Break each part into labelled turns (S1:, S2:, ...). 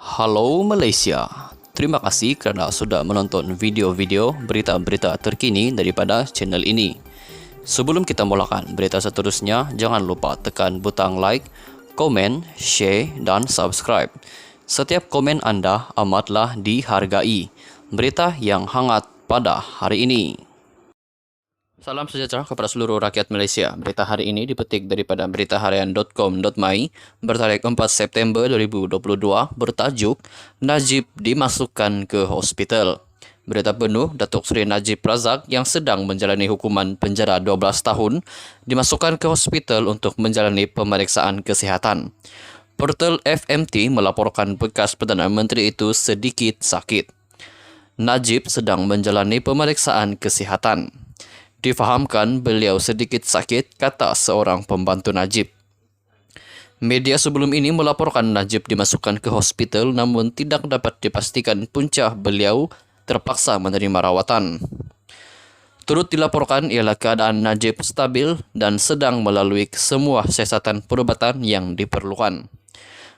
S1: Halo Malaysia, terima kasih kerana sudah menonton video-video berita-berita terkini daripada channel ini. Sebelum kita mulakan berita seterusnya, jangan lupa tekan butang like, komen, share dan subscribe. Setiap komen anda amatlah dihargai. Berita yang hangat pada hari ini. Salam sejahtera kepada seluruh rakyat Malaysia. Berita hari ini dipetik daripada beritaharian.com.my bertarikh 4 September 2022 bertajuk Najib dimasukkan ke hospital. Berita penuh, Datuk Seri Najib Razak yang sedang menjalani hukuman penjara 12 tahun dimasukkan ke hospital untuk menjalani pemeriksaan kesihatan. Portal FMT melaporkan bekas Perdana Menteri itu sedikit sakit. Najib sedang menjalani pemeriksaan kesihatan. Difahamkan beliau sedikit sakit, kata seorang pembantu Najib. Media sebelum ini melaporkan Najib dimasukkan ke hospital namun tidak dapat dipastikan punca beliau terpaksa menerima rawatan. Turut dilaporkan ialah keadaan Najib stabil dan sedang melalui semua siasatan perubatan yang diperlukan.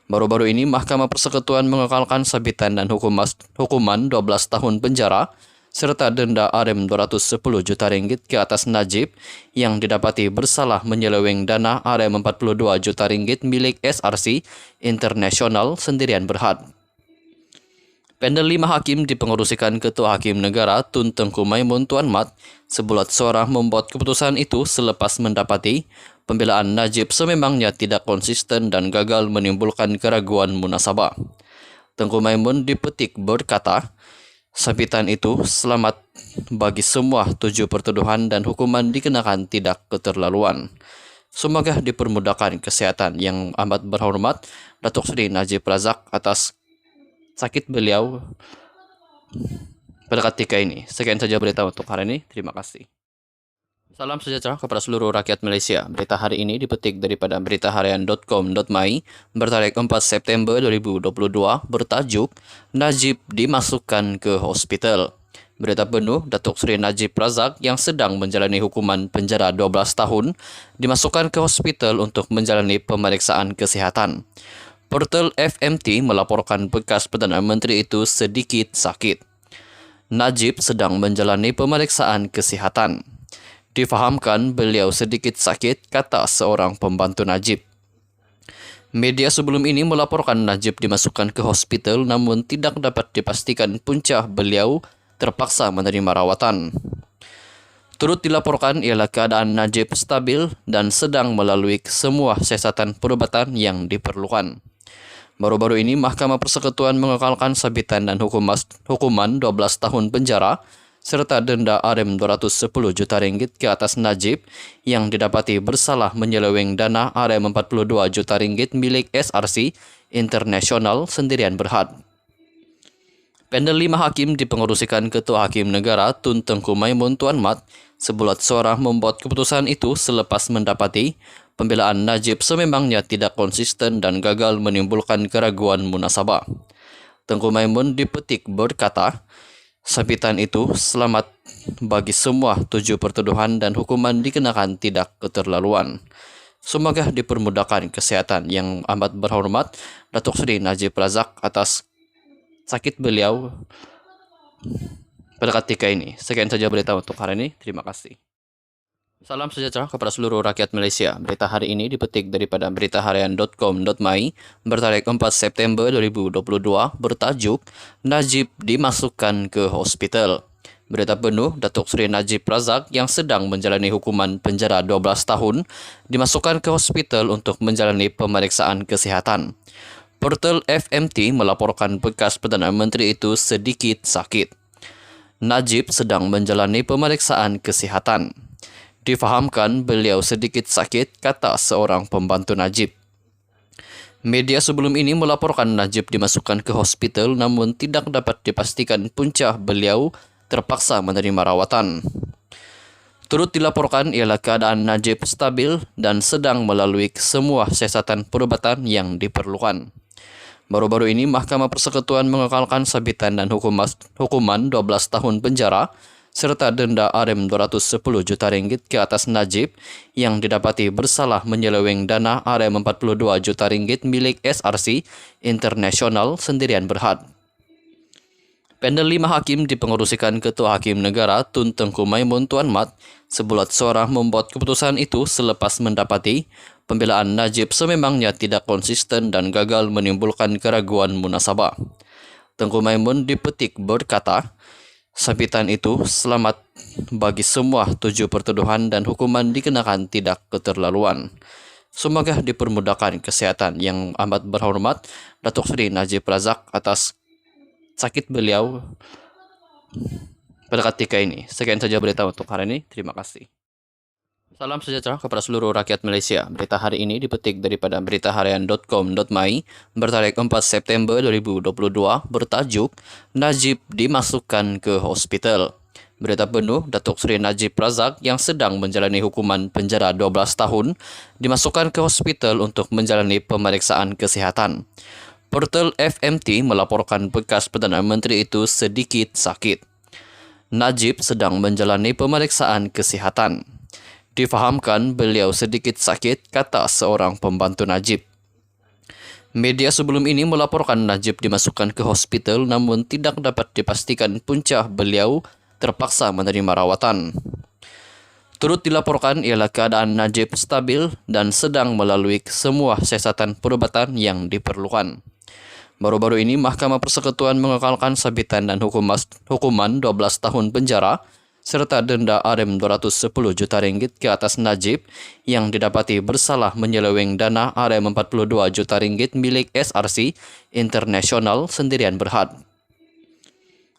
S1: Baru-baru ini Mahkamah Persekutuan mengekalkan sabitan dan hukuman 12 tahun penjara serta denda RM210 juta ringgit ke atas Najib yang didapati bersalah menyeleweng dana RM42 juta ringgit milik SRC International Sendirian Berhad. Panel 5 hakim dipengerusikan Ketua Hakim Negara Tun Tengku Maimun Tuan Mat sebulat suara membuat keputusan itu selepas mendapati pembelaan Najib sememangnya tidak konsisten dan gagal menimbulkan keraguan munasabah. Tengku Maimun dipetik berkata, sabitan itu selamat bagi semua 7 pertuduhan dan hukuman dikenakan tidak keterlaluan. Semoga dipermudahkan kesihatan yang amat berhormat Datuk Seri Najib Razak atas sakit beliau pada ketika ini. Sekian saja berita untuk hari ini. Terima kasih. Salam sejahtera kepada seluruh rakyat Malaysia. Berita hari ini dipetik daripada beritaharian.com.my bertarikh 4 September 2022 bertajuk Najib dimasukkan ke hospital. Berita penuh, Datuk Seri Najib Razak yang sedang menjalani hukuman penjara 12 tahun dimasukkan ke hospital untuk menjalani pemeriksaan kesihatan. Portal FMT melaporkan bekas Perdana Menteri itu sedikit sakit. Najib sedang menjalani pemeriksaan kesihatan. Difahamkan beliau sedikit sakit, kata seorang pembantu Najib. Media sebelum ini melaporkan Najib dimasukkan ke hospital namun tidak dapat dipastikan punca beliau terpaksa menerima rawatan. Turut dilaporkan ialah keadaan Najib stabil dan sedang melalui semua siasatan perubatan yang diperlukan. Baru-baru ini Mahkamah Persekutuan mengekalkan sabitan dan hukuman 12 tahun penjara serta denda RM210 juta ringgit ke atas Najib yang didapati bersalah menyeleweng dana RM42 juta ringgit milik SRC International Sendirian Berhad. Panel 5 hakim dipengerusikan Ketua Hakim Negara Tun Tengku Maimun Tuan Mat sebulat suara membuat keputusan itu selepas mendapati pembelaan Najib sememangnya tidak konsisten dan gagal menimbulkan keraguan munasabah. Tengku Maimun dipetik berkata, sabitan itu selamat bagi semua 7 pertuduhan dan hukuman dikenakan tidak keterlaluan. Semoga dipermudahkan kesihatan yang amat berhormat Datuk Seri Najib Razak atas sakit beliau pada ketika ini. Sekian saja berita untuk hari ini. Terima kasih. Salam sejahtera kepada seluruh rakyat Malaysia. Berita hari ini dipetik daripada beritaharian.com.my bertarikh 4 September 2022 bertajuk Najib dimasukkan ke hospital. Berita penuh, Datuk Seri Najib Razak yang sedang menjalani hukuman penjara 12 tahun dimasukkan ke hospital untuk menjalani pemeriksaan kesihatan. Portal FMT melaporkan bekas Perdana Menteri itu sedikit sakit. Najib sedang menjalani pemeriksaan kesihatan. Difahamkan beliau sedikit sakit, kata seorang pembantu Najib. Media sebelum ini melaporkan Najib dimasukkan ke hospital namun tidak dapat dipastikan punca beliau terpaksa menerima rawatan. Turut dilaporkan ialah keadaan Najib stabil dan sedang melalui semua siasatan perubatan yang diperlukan. Baru-baru ini Mahkamah Persekutuan mengekalkan sabitan dan hukuman 12 tahun penjara serta denda Rm 210 juta ringgit ke atas Najib yang didapati bersalah menyeleweng dana Rm 42 juta ringgit milik SRC Internasional Sendirian Berhad. Panel 5 hakim dipengerusikan Ketua Hakim Negara Tun Tengku Maimun Tuan Mat sebulat suara membuat keputusan itu selepas mendapati pembelaan Najib sememangnya tidak konsisten dan gagal menimbulkan keraguan munasabah. Tengku Maimun dipetik berkata, sampitan itu selamat bagi semua 7 pertuduhan dan hukuman dikenakan tidak keterlaluan. Semoga dipermudahkan kesehatan yang amat berhormat Datuk Seri Najib Razak atas sakit beliau pada ketika ini. Sekian saja berita untuk hari ini. Terima kasih. Salam sejahtera kepada seluruh rakyat Malaysia. Berita hari ini dipetik daripada beritaharian.com.my bertarik 4 September 2022 bertajuk Najib dimasukkan ke hospital. Berita penuh, Datuk Seri Najib Razak yang sedang menjalani hukuman penjara 12 tahun dimasukkan ke hospital untuk menjalani pemeriksaan kesihatan. Portal FMT melaporkan bekas Perdana Menteri itu sedikit sakit. Najib sedang menjalani pemeriksaan kesihatan. Difahamkan beliau sedikit sakit, kata seorang pembantu Najib. Media sebelum ini melaporkan Najib dimasukkan ke hospital namun tidak dapat dipastikan punca beliau terpaksa menerima rawatan. Turut dilaporkan ialah keadaan Najib stabil dan sedang melalui semua siasatan perubatan yang diperlukan. Baru-baru ini, Mahkamah Persekutuan mengekalkan sabitan dan hukuman 12 tahun penjara serta denda Rm 210 juta ringgit ke atas Najib yang didapati bersalah menyeleweng dana Rm 42 juta ringgit milik SRC Internasional Sendirian Berhad.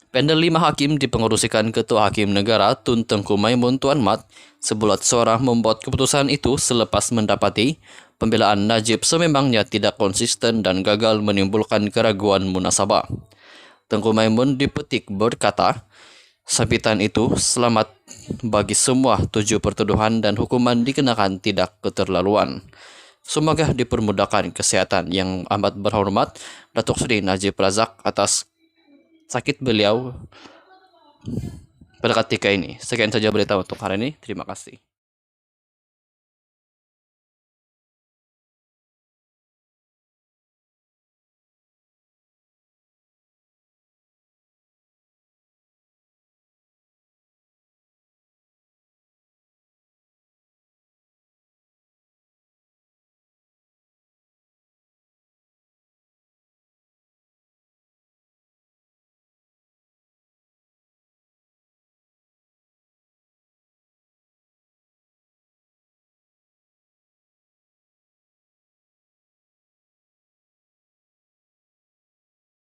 S1: Panel 5 hakim dipengerusikan Ketua Hakim Negara Tun Tengku Maimun Tuan Mat sebulat suara membuat keputusan itu selepas mendapati pembelaan Najib sememangnya tidak konsisten dan gagal menimbulkan keraguan munasabah. Tengku Maimun dipetik berkata, sampitan itu selamat bagi semua 7 pertuduhan dan hukuman dikenakan tidak keterlaluan. Semoga dipermudahkan kesehatan yang amat berhormat Datuk Seri Najib Razak atas sakit beliau pada ketika ini. Sekian saja berita untuk hari ini. Terima kasih.